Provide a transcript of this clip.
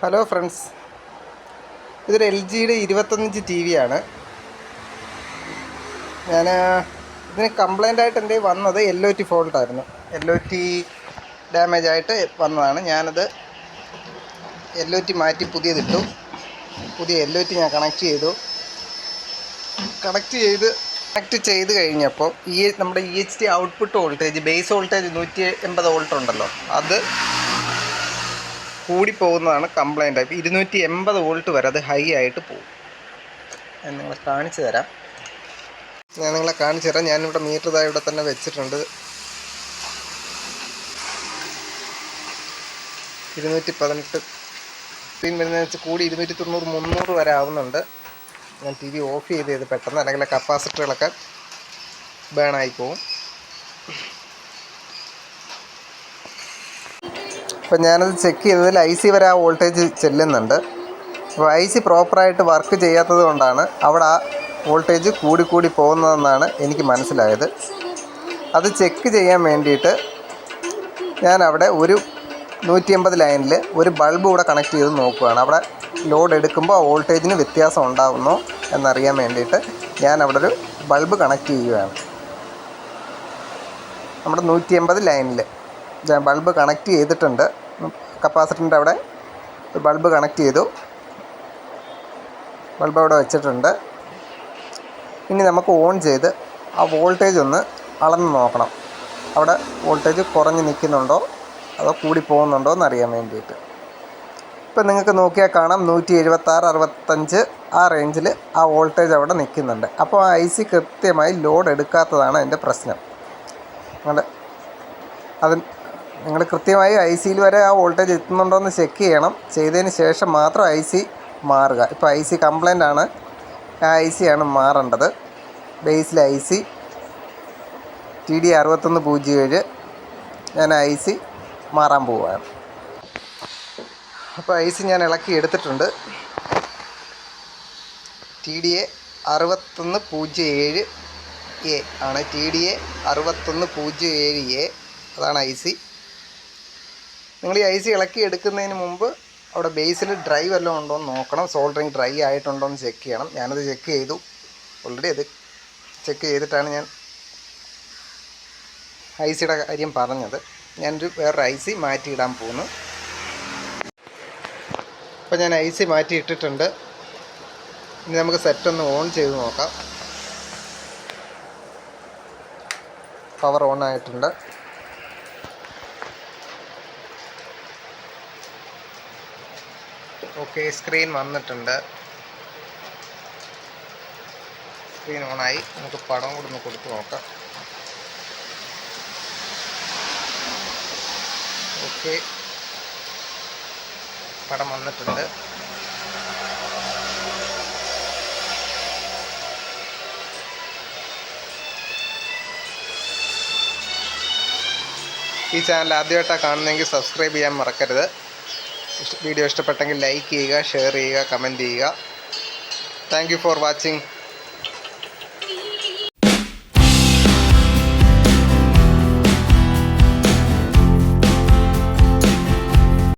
Hello friends, ഇതൊരു L ജിയുടെ 25 T V ആണ്. ഇതിന് കംപ്ലൈൻ്റായിട്ട് എൻ്റെ വന്നത് LOT ഫോൾട്ടായിരുന്നു. LOT ഡാമേജ് ആയിട്ട് വന്നതാണ്. ഞാനത് LOT മാറ്റി പുതിയതിട്ടു. പുതിയ LOT ഞാൻ കണക്ട് ചെയ്ത് കഴിഞ്ഞപ്പോൾ നമ്മുടെ EHD output voltage, base voltage 180 volt ഉണ്ടല്ലോ, അത് കൂടിപ്പോകുന്നതാണ് കംപ്ലൈൻ്റ്. 280 വോൾട്ട് വരെ അത് ഹൈ ആയിട്ട് പോകും. ഞാൻ നിങ്ങളെ കാണിച്ചു തരാം. ഞാനിവിടെ മീറ്റർ ഇവിടെ തന്നെ വെച്ചിട്ടുണ്ട്. 218 പിൻ വരുന്നതെന്ന് വെച്ചാൽ കൂടി 290 300 വരെ ആവുന്നുണ്ട്. ഞാൻ TV ഓഫ് ചെയ്ത് പെട്ടെന്ന്, അല്ലെങ്കിൽ കപ്പാസിറ്ററുകളൊക്കെ ബേണായി പോകും. അപ്പോൾ ഞാനത് ചെക്ക് ചെയ്തതിൽ IC വരെ ആ വോൾട്ടേജ് ചെല്ലുന്നുണ്ട്. അപ്പോൾ IC പ്രോപ്പറായിട്ട് വർക്ക് ചെയ്യാത്തത് കൊണ്ടാണ് അവിടെ ആ വോൾട്ടേജ് കൂടി പോകുന്നതെന്നാണ് എനിക്ക് മനസ്സിലായത്. അത് ചെക്ക് ചെയ്യാൻ വേണ്ടിയിട്ട് ഞാൻ അവിടെ ഒരു 180 ലൈനിൽ ഒരു ബൾബ് കൂടെ കണക്ട് ചെയ്ത് നോക്കുകയാണ്. അവിടെ ലോഡ് എടുക്കുമ്പോൾ ആ വോൾട്ടേജിന് വ്യത്യാസം ഉണ്ടാകുന്നോ എന്നറിയാൻ വേണ്ടിയിട്ട് ഞാൻ അവിടെ ഒരു ബൾബ് കണക്ട് ചെയ്യുകയാണ്. നമ്മുടെ 180 ലൈനിൽ ഞാൻ ബൾബ് കണക്ട് ചെയ്തിട്ടുണ്ട്. കപ്പാസിറ്ററിൻ്റെ അവിടെ ബൾബ് കണക്ട് ചെയ്തു. ബൾബ് അവിടെ വെച്ചിട്ടുണ്ട്. ഇനി നമുക്ക് ഓൺ ചെയ്ത് ആ വോൾട്ടേജ് ഒന്ന് അളന്ന് നോക്കണം. അവിടെ വോൾട്ടേജ് കുറഞ്ഞ് നിൽക്കുന്നുണ്ടോ അതോ കൂടി പോകുന്നുണ്ടോ എന്നറിയാൻ വേണ്ടിയിട്ട്. ഇപ്പം നിങ്ങൾക്ക് നോക്കിയാൽ കാണാം 176 65 ആ റേഞ്ചിൽ ആ വോൾട്ടേജ് അവിടെ നിൽക്കുന്നുണ്ട്. അപ്പോൾ ആ IC കൃത്യമായി ലോഡ് എടുക്കാത്തതാണ് എൻ്റെ പ്രശ്നം. നിങ്ങൾ കൃത്യമായി ICയിൽ വരെ ആ വോൾട്ടേജ് എത്തുന്നുണ്ടോ എന്ന് ചെക്ക് ചെയ്യണം. ചെയ്തതിന് ശേഷം മാത്രം IC മാറുക. ഇപ്പോൾ IC കംപ്ലൈൻ്റ് ആണ്, ആ IC ആണ് മാറേണ്ടത്. ബേസിലെ IC TD6107 ഞാൻ IC മാറാൻ പോവുകയാണ്. അപ്പോൾ IC ഞാൻ ഇളക്കി എടുത്തിട്ടുണ്ട്. TDA 6107A ആണ്. TDA 6107A അതാണ് IC. നിങ്ങൾ ഈ IC ഇളക്കി എടുക്കുന്നതിന് മുമ്പ് അവിടെ ബേസിൽ ഡ്രൈ വല്ലതും ഉണ്ടോ എന്ന് നോക്കണം. സോൾഡറിങ് ഡ്രൈ ആയിട്ടുണ്ടോ എന്ന് ചെക്ക് ചെയ്യണം. ഞാനത് ചെക്ക് ചെയ്തു. ഓൾറെഡി അത് ചെക്ക് ചെയ്തിട്ടാണ് ഞാൻ ICയുടെ കാര്യം പറഞ്ഞത്. ഞാനൊരു വേറൊരു IC മാറ്റിയിടാൻ പോകുന്നു. അപ്പോൾ ഞാൻ IC മാറ്റി ഇട്ടിട്ടുണ്ട്. ഇനി നമുക്ക് സെറ്റൊന്ന് ഓൺ ചെയ്ത് നോക്കാം. പവർ ഓൺ ആയിട്ടുണ്ട്. ഓക്കെ, സ്ക്രീൻ വന്നിട്ടുണ്ട്. സ്ക്രീൻ ഓണായി. നമുക്ക് പടം കൂടെ ഒന്ന് കൊടുത്ത് നോക്കാം. ഓക്കെ, പടം വന്നിട്ടുണ്ട്. ഈ ചാനൽ ആദ്യമായിട്ടാണ് കാണുന്നതെങ്കിൽ സബ്സ്ക്രൈബ് ചെയ്യാൻ മറക്കരുത്. വീഡിയോ ഇഷ്ടപ്പെട്ടെങ്കിൽ ലൈക്ക് ചെയ്യുക, ഷെയർ ചെയ്യുക, കമൻറ്റ് ചെയ്യുക. Thank you for watching.